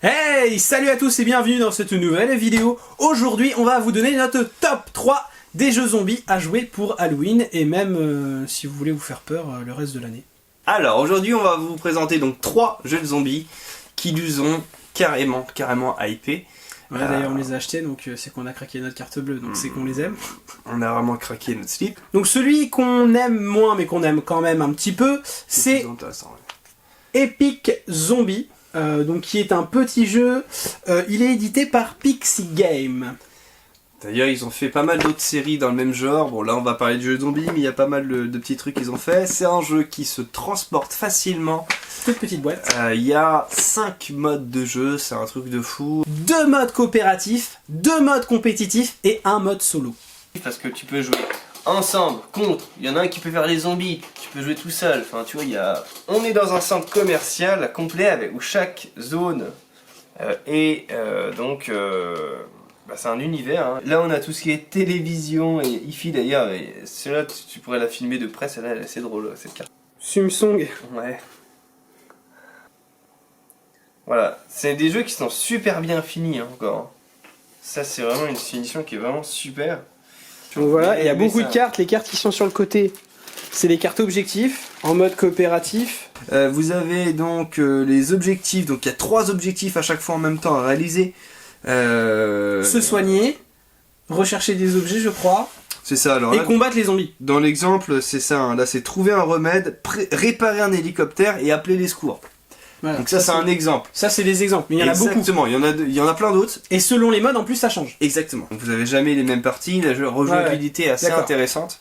Hey, salut à tous et bienvenue dans cette nouvelle vidéo. Aujourd'hui, on va vous donner notre top 3 des jeux zombies à jouer pour Halloween et même si vous voulez vous faire peur le reste de l'année. Alors aujourd'hui, on va vous présenter donc 3 jeux de zombies qui nous ont carrément hypé. Ouais, d'ailleurs, on les a achetés, donc c'est qu'on a craqué notre carte bleue, donc c'est qu'on les aime. On a vraiment craqué notre slip. Donc celui qu'on aime moins, mais qu'on aime quand même un petit peu, c'est Epic Zombie. Donc qui est un petit jeu, il est édité par Pixie Game. D'ailleurs ils ont fait pas mal d'autres séries dans le même genre, bon là on va parler de jeux de zombies mais il y a pas mal de petits trucs qu'ils ont fait. C'est un jeu qui se transporte facilement. Toute petite boîte. Il y a 5 modes de jeu, c'est un truc de fou. 2 modes coopératifs, 2 modes compétitifs et 1 mode solo. Parce que tu peux jouer ensemble, contre, il y en a un qui peut faire les zombies, tu peux jouer tout seul, enfin tu vois, on est dans un centre commercial complet où chaque zone est c'est un univers. Hein. Là on a tout ce qui est télévision et hi-fi d'ailleurs, et celle-là tu pourrais la filmer de près, celle-là elle est assez drôle cette carte. Samsung. Ouais. Voilà, c'est des jeux qui sont super bien finis hein, encore. Ça c'est vraiment une finition qui est vraiment super. Donc voilà, il y a beaucoup de cartes, les cartes qui sont sur le côté, c'est les cartes objectifs, en mode coopératif. Vous avez donc les objectifs, donc il y a 3 objectifs à chaque fois en même temps à réaliser. Se soigner, rechercher des objets je crois, c'est ça, alors et là, combattre les zombies. Dans l'exemple c'est ça, hein, là c'est trouver un remède, réparer un hélicoptère et appeler les secours. Voilà, donc ça c'est un exemple. Ça c'est des exemples, mais il y en a beaucoup. Exactement, il y en a plein d'autres. Et selon les modes en plus ça change. Exactement. Donc vous avez jamais les mêmes parties, la rejouabilité est assez intéressante.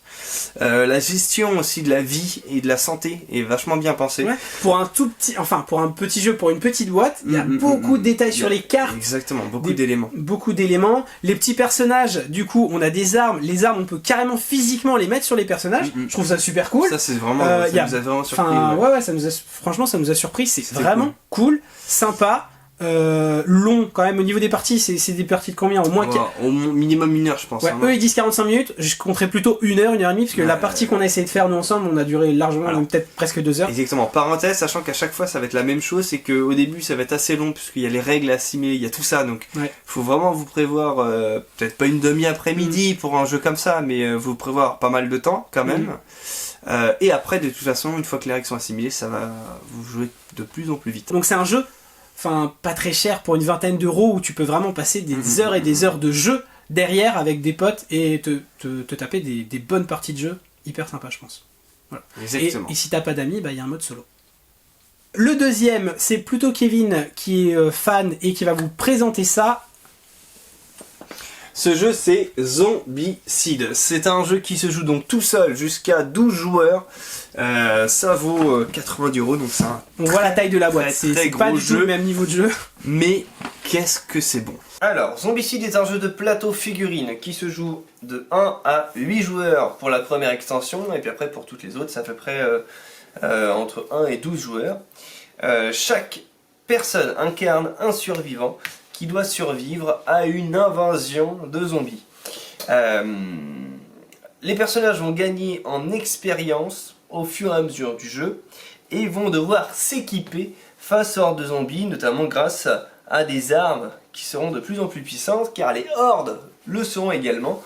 La gestion aussi de la vie et de la santé est vachement bien pensée. Ouais. Pour un petit jeu, pour une petite boîte, il y a beaucoup de détails sur les cartes. Exactement, beaucoup d'éléments. Beaucoup d'éléments. Les petits personnages, du coup, on a des armes. Les armes, on peut carrément physiquement les mettre sur les personnages. Je trouve ça super cool. Ça c'est vraiment, ça nous a vraiment surpris. Franchement, ça nous a surpris. C'est vraiment cool, sympa. Long quand même au niveau des parties, c'est des parties de combien? Au minimum 1 heure je pense. Ouais, eux ils disent 45 minutes, je compterais plutôt 1 heure, 1 heure et demie, parce que la partie qu'on a essayé de faire nous ensemble, on a duré largement, donc peut-être presque 2 heures. Exactement, parenthèse, sachant qu'à chaque fois ça va être la même chose, c'est qu'au début ça va être assez long, puisqu'il y a les règles à assimiler, il y a tout ça, donc faut vraiment vous prévoir, peut-être pas une demi-après-midi pour un jeu comme ça, mais vous prévoir pas mal de temps quand même. Et après de toute façon, une fois que les règles sont assimilées, ça va vous jouer de plus en plus vite. Donc c'est un jeu pas très cher pour une vingtaine d'euros où tu peux vraiment passer des heures et des heures de jeu derrière avec des potes et te taper des bonnes parties de jeu hyper sympa je pense. Voilà. Et si t'as pas d'amis, il y a un mode solo. Le deuxième, c'est plutôt Kevin qui est fan et qui va vous présenter ça. Ce jeu c'est Zombicide. C'est un jeu qui se joue donc tout seul jusqu'à 12 joueurs. Ça vaut 90 €, donc c'est un on voit la taille de la boîte, c'est pas du tout le même niveau de jeu. Mais qu'est-ce que c'est bon. Alors, Zombicide est un jeu de plateau figurine qui se joue de 1 à 8 joueurs pour la première extension, et puis après pour toutes les autres c'est à peu près entre 1 et 12 joueurs. Chaque personne incarne un survivant qui doit survivre à une invasion de zombies. Les personnages vont gagner en expérience au fur et à mesure du jeu et vont devoir s'équiper face aux hordes de zombies, notamment grâce à des armes qui seront de plus en plus puissantes, car les hordes le seront également,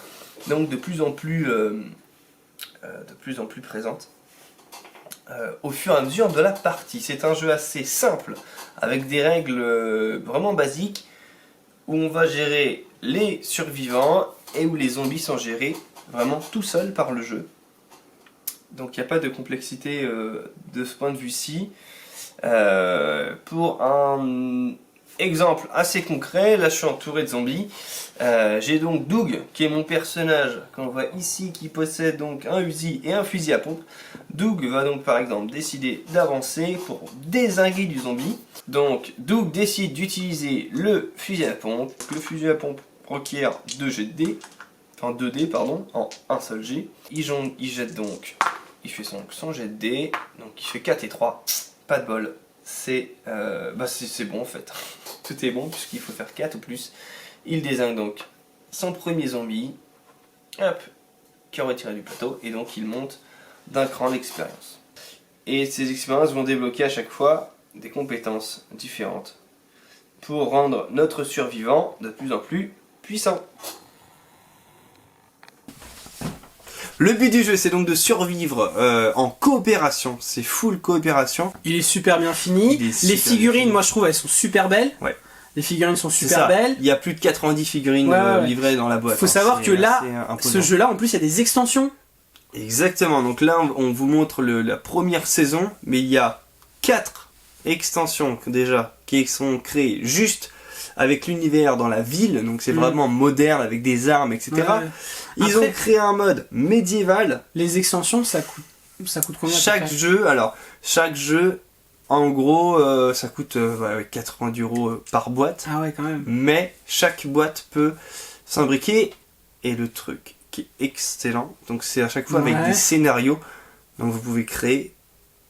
donc de plus en plus présentes au fur et à mesure de la partie. C'est un jeu assez simple, avec des règles vraiment basiques, où on va gérer les survivants et où les zombies sont gérés vraiment tout seuls par le jeu. Donc il n'y a pas de complexité de ce point de vue-ci. Pour un exemple assez concret, là je suis entouré de zombies. J'ai donc Doug qui est mon personnage qu'on voit ici, qui possède donc un Uzi et un fusil à pompe. Doug va donc par exemple décider d'avancer pour dézinguer du zombie. Donc Doug décide d'utiliser le fusil à pompe. Le fusil à pompe requiert 2 jets de dés, enfin 2 dés pardon, en un seul jet. Il jette donc, il fait son jet de dés, donc il fait 4 et 3, pas de bol. C'est bon en fait, tout est bon puisqu'il faut faire 4 ou plus. Il dézingue donc son premier zombie, hop, qui est retiré du plateau, et donc il monte d'un cran d'expérience. Et ces expériences vont débloquer à chaque fois des compétences différentes pour rendre notre survivant de plus en plus puissant. Le but du jeu, c'est donc de survivre en coopération. C'est full coopération. Il est super bien fini. Il est super Les figurines, bien fini. moi je trouve, elles sont super belles. Ouais. Les figurines sont C'est super ça. belles. Il y a plus de 90 figurines Ouais. livrées dans la boîte. Faut savoir que là, ce ce jeu-là, en plus, il y a des extensions. Exactement. Donc là, on vous montre la première saison, mais il y a 4 extensions déjà qui sont créées juste avec l'univers dans la ville. Donc c'est vraiment moderne avec des armes, etc. Ouais. Ils Après- ont créé un mode médiéval. Les extensions, ça coûte combien à peu Chaque près jeu, en gros, ça coûte 90 € par boîte. Ah ouais, quand même. Mais chaque boîte peut s'imbriquer. Et le truc qui est excellent, donc c'est à chaque fois avec Ouais. des scénarios. Donc vous pouvez créer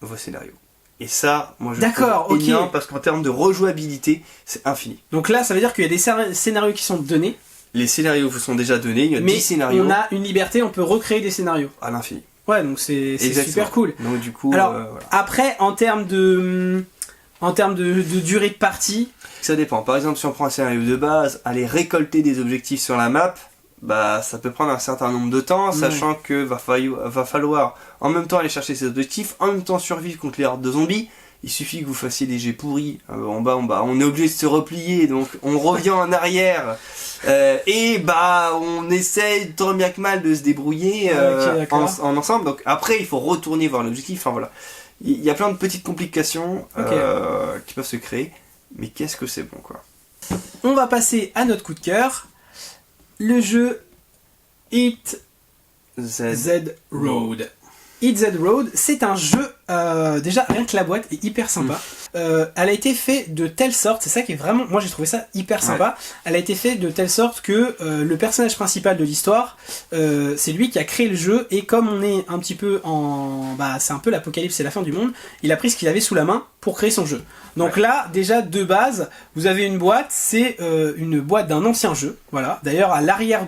vos scénarios. Et ça, moi je D'accord, trouve ok. énorme parce qu'en termes de rejouabilité, c'est infini. Donc là, ça veut dire qu'il y a des scénarios qui sont donnés, Les scénarios vous sont déjà donnés, il y a mais 10 scénarios on a une liberté, on peut recréer des scénarios. à l'infini. Ouais, donc c'est Exactement. super cool. Donc du coup, Alors, voilà. après, en termes de durée de partie, Ça dépend. Par exemple, si on prend un scénario de base, aller récolter des objectifs sur la map, bah ça peut prendre un certain nombre de temps, sachant que va falloir en même temps aller chercher ces objectifs, en même temps survivre contre les hordes de zombies. Il suffit que vous fassiez des jets pourris en bas, on est obligé de se replier, donc on revient en arrière et bah on essaye tant bien que mal de se débrouiller Ok, d'accord. en ensemble. Donc après il faut retourner voir l'objectif. Enfin voilà, il y a plein de petites complications qui peuvent se créer, mais qu'est-ce que c'est bon quoi. on va passer à notre coup de cœur, le jeu Hit Z Road. Hit Z Road, c'est un jeu, déjà rien que la boîte est hyper sympa. Elle a été faite de telle sorte, c'est ça qui est vraiment, moi j'ai trouvé ça hyper sympa. Elle a été faite de telle sorte que le personnage principal de l'histoire, c'est lui qui a créé le jeu, et comme on est un petit peu c'est un peu l'apocalypse, c'est la fin du monde, il a pris ce qu'il avait sous la main pour créer son jeu. Donc là, déjà de base, vous avez une boîte, c'est une boîte d'un ancien jeu. Voilà. D'ailleurs, à l'arrière,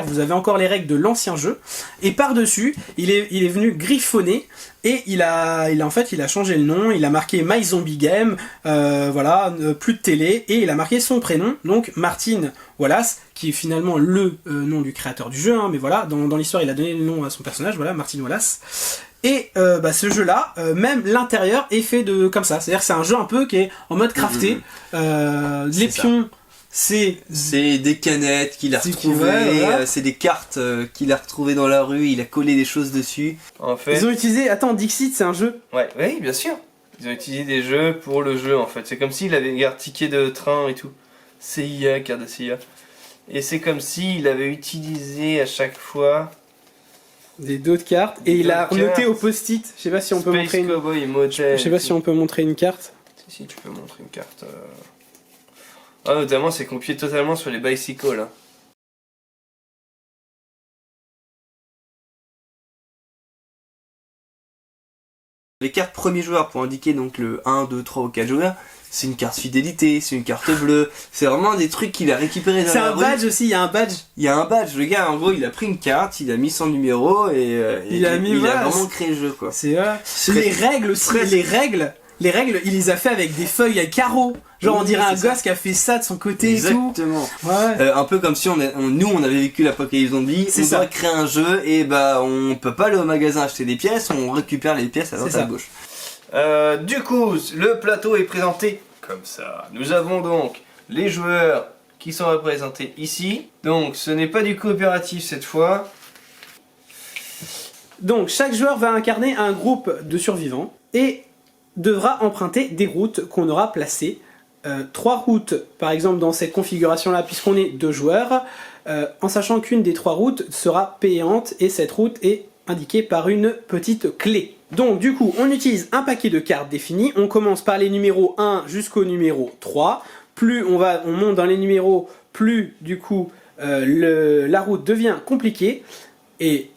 vous avez encore les règles de l'ancien jeu. Et par-dessus, il est venu griffonner et il a changé le nom. Il a marqué My Zombie Game. Plus de télé, et il a marqué son prénom, donc Martin Wallace, qui est finalement le nom du créateur du jeu. Hein, mais voilà, dans l'histoire, il a donné le nom à son personnage. Voilà, Martin Wallace. Et ce jeu-là, même l'intérieur est fait comme ça. C'est-à-dire que c'est un jeu un peu qui est en mode crafté. Les pions, c'est des canettes qu'il a retrouvées, c'est des cartes qu'il a retrouvées dans la rue, il a collé des choses dessus. En fait, Ils ont utilisé... Attends, Dixit, c'est un jeu. ouais, oui, bien sûr. Ils ont utilisé des jeux pour le jeu en fait. C'est comme s'il avait un ticket de train et tout. CIA, carte de CIA. Et c'est comme s'il avait utilisé à chaque fois D'autres cartes. Et il a D'autres noté cartes. au post-it. Je sais pas si on peut Space montrer une... Cowboy Motel. Je sais pas si on peut montrer une carte. Si, tu peux montrer une carte. Ah, notamment, c'est copié totalement sur les bicycles. Hein. Les cartes premier joueur pour indiquer donc le 1, 2, 3 ou 4 joueurs, c'est une carte fidélité, c'est une carte bleue, c'est vraiment des trucs qu'il a récupéré dans C'est la un rue. badge aussi, il y a un badge. Il y a un badge, le gars en gros il a pris une carte, il a mis son numéro et Il a vraiment créé le jeu quoi. C'est Très- les règles aussi, très- les règles, il les a fait avec des feuilles à carreaux. Genre on Oui, dirait un c'est ça. gosse qui a fait ça de son côté Exactement. et tout. Ouais. Un peu comme si nous on avait vécu l'apocalypse zombie, C'est on ça. doit créer un jeu et bah on peut pas aller au magasin acheter des pièces, on récupère les pièces à droite C'est à ça. gauche. Du coup, le plateau est présenté comme ça. Nous avons donc les joueurs qui sont représentés ici. Donc ce n'est pas du coopératif cette fois. Donc chaque joueur va incarner un groupe de survivants et devra emprunter des routes qu'on aura placées. 3 routes par exemple dans cette configuration là puisqu'on est 2 joueurs, en sachant qu'une des 3 routes sera payante et cette route est indiquée par une petite clé. Donc du coup on utilise un paquet de cartes définies, on commence par les numéros 1 jusqu'au numéro 3, plus on monte dans les numéros, plus du coup la route devient compliquée, et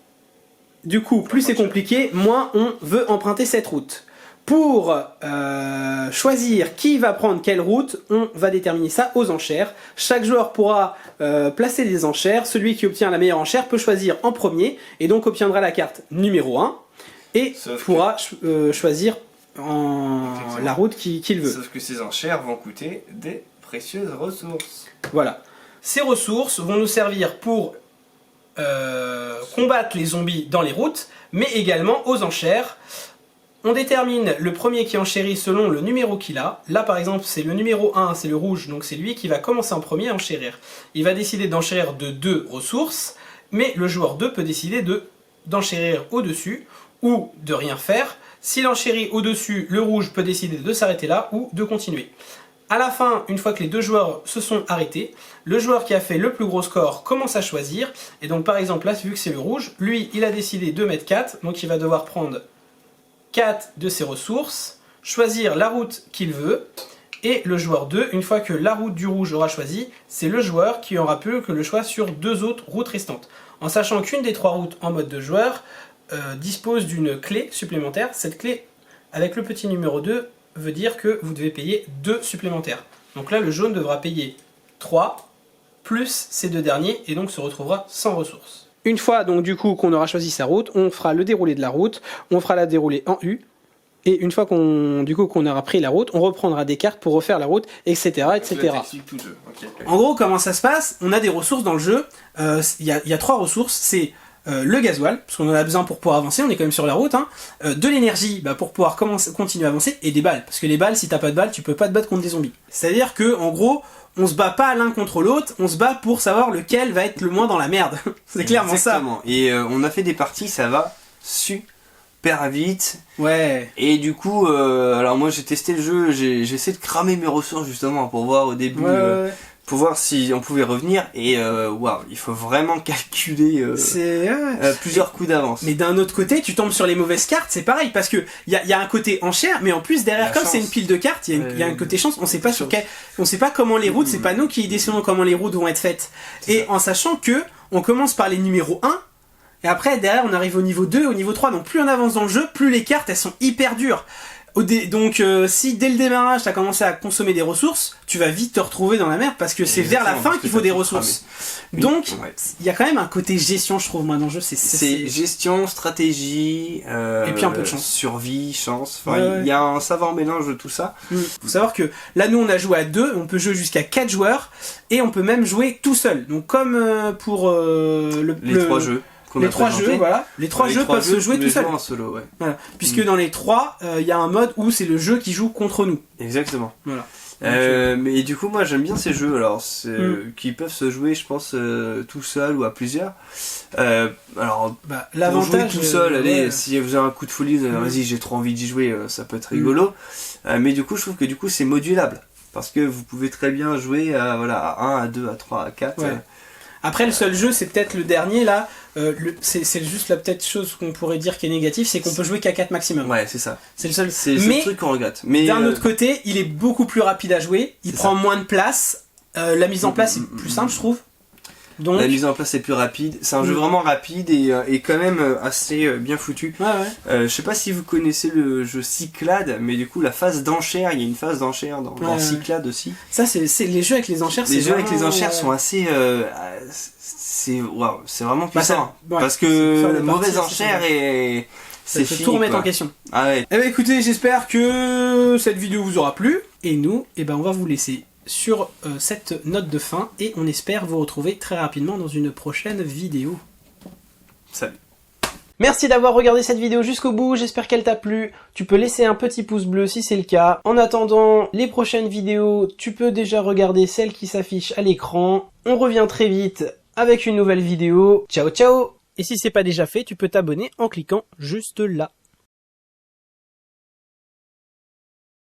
du coup plus c'est compliqué, moins on veut emprunter cette route. Pour choisir qui va prendre quelle route, on va déterminer ça aux enchères. Chaque joueur pourra placer des enchères. Celui qui obtient la meilleure enchère peut choisir en premier et donc obtiendra la carte numéro 1 et Sauf pourra choisir Effectivement. la route qu'il veut. Sauf que ces enchères vont coûter des précieuses ressources. Voilà. Ces ressources vont nous servir pour combattre les zombies dans les routes, mais également aux enchères. On détermine le premier qui enchérit selon le numéro qu'il a. Là par exemple c'est le numéro 1, c'est le rouge, donc c'est lui qui va commencer en premier à enchérir. Il va décider d'enchérir de 2 ressources, mais le joueur 2 peut décider d'enchérir au-dessus ou de rien faire. S'il enchérit au-dessus, le rouge peut décider de s'arrêter là ou de continuer. À la fin, une fois que les deux joueurs se sont arrêtés, le joueur qui a fait le plus gros score commence à choisir. Et donc par exemple là, vu que c'est le rouge, lui il a décidé de mettre 4, donc il va devoir prendre 4 de ses ressources, choisir la route qu'il veut, et le joueur 2, une fois que la route du rouge aura choisi, c'est le joueur qui aura plus que le choix sur 2 autres routes restantes. En sachant qu'une des 3 routes en mode de joueur dispose d'une clé supplémentaire. Cette clé, avec le petit numéro 2, veut dire que vous devez payer 2 supplémentaires. Donc là, le jaune devra payer 3, plus ces 2 derniers, et donc se retrouvera sans ressources. Une fois donc du coup qu'on aura choisi sa route, on fera le déroulé de la route, on fera la déroulée en U, et une fois qu'on aura pris la route, on reprendra des cartes pour refaire la route, etc. etc. Tout le jeu. Okay. En gros, comment ça se passe? On a des ressources dans le jeu, il y a 3 ressources, c'est le gasoil, parce qu'on en a besoin pour pouvoir avancer, on est quand même sur la route, hein. De l'énergie pour pouvoir continuer à avancer, et des balles, parce que les balles, si t'as pas de balles, tu peux pas te battre contre des zombies. C'est-à-dire que, en gros, on se bat pas l'un contre l'autre, on se bat pour savoir lequel va être le moins dans la merde. C'est clairement Exactement. ça. Et on a fait des parties, ça va super vite. Ouais. Et du coup, alors moi j'ai testé le jeu, j'ai essayé de cramer mes ressources justement pour voir au début, Ouais. pour voir si on pouvait revenir. Et waouh, il faut vraiment calculer plusieurs coups d'avance. Mais d'un autre côté, tu tombes sur les mauvaises cartes, c'est pareil, parce que il y a un côté enchère, mais en plus derrière, La comme chance. c'est une pile de cartes, il y a un côté chance. On sait pas on sait pas comment les routes, c'est pas nous qui décidons comment les routes vont être faites. Et en sachant que on commence par les numéros 1. Et après, derrière, on arrive au niveau 2, au niveau 3. Donc plus on avance dans le jeu, plus les cartes, elles sont hyper dures. Donc si dès le démarrage, t'as commencé à consommer des ressources, tu vas vite te retrouver dans la merde, parce que c'est vers la fin qu'il faut des ressources. Donc, il y a quand même un côté gestion, je trouve, moi, dans le jeu. C'est gestion, stratégie, et puis un peu de chance. Survie, chance. Enfin, il y a un savant mélange de tout ça. Faut savoir que là, nous, on a joué à 2, on peut jouer jusqu'à 4 joueurs, et on peut même jouer tout seul. Donc comme pour les 3 jeux. Les 3 jeux, voilà. Les 3 jeux peuvent se jouer tout seul. En solo, ouais. Voilà. Puisque dans les 3, il y a un mode où c'est le jeu qui joue contre nous. Exactement. Voilà. Mais du coup, moi j'aime bien ces jeux, alors qui peuvent se jouer, je pense, tout seul ou à plusieurs. Alors, l'avantage tout seul, allez, si vous avez un coup de folie, vas-y, j'ai trop envie d'y jouer, ça peut être rigolo. Mais du coup, je trouve que du coup, c'est modulable. Parce que vous pouvez très bien jouer à 1, à 2, à 3, à 4. Ouais. Après, le seul jeu, c'est peut-être le dernier là. C'est juste la peut-être chose qu'on pourrait dire qui est négative, c'est qu'on peut jouer qu'à 4 maximum. Ouais, c'est ça. C'est le seul. C'est le truc qu'on regrette. Mais d'un autre côté, il est beaucoup plus rapide à jouer. Il prend moins de place. La mise en place est plus simple, je trouve. Donc... La mise en place est plus rapide. C'est un jeu vraiment rapide et quand même assez bien foutu. Ouais. Je sais pas si vous connaissez le jeu Cyclade, mais du coup la phase d'enchère, il y a une phase d'enchère dans Cyclade aussi. Ça c'est les jeux avec les enchères. Les jeux avec les enchères sont assez c'est vraiment puissant. Parce que mauvaise enchère et c'est fini. Tout remettre en question. Ah ouais. Eh ben écoutez, j'espère que cette vidéo vous aura plu. Et nous, on va vous laisser sur cette note de fin et on espère vous retrouver très rapidement dans une prochaine vidéo. Salut. Merci d'avoir regardé cette vidéo jusqu'au bout, j'espère qu'elle t'a plu. Tu peux laisser un petit pouce bleu si c'est le cas. En attendant les prochaines vidéos, tu peux déjà regarder celles qui s'affichent à l'écran. On revient très vite avec une nouvelle vidéo. Ciao ciao. Et si c'est pas déjà fait, tu peux t'abonner en cliquant juste là.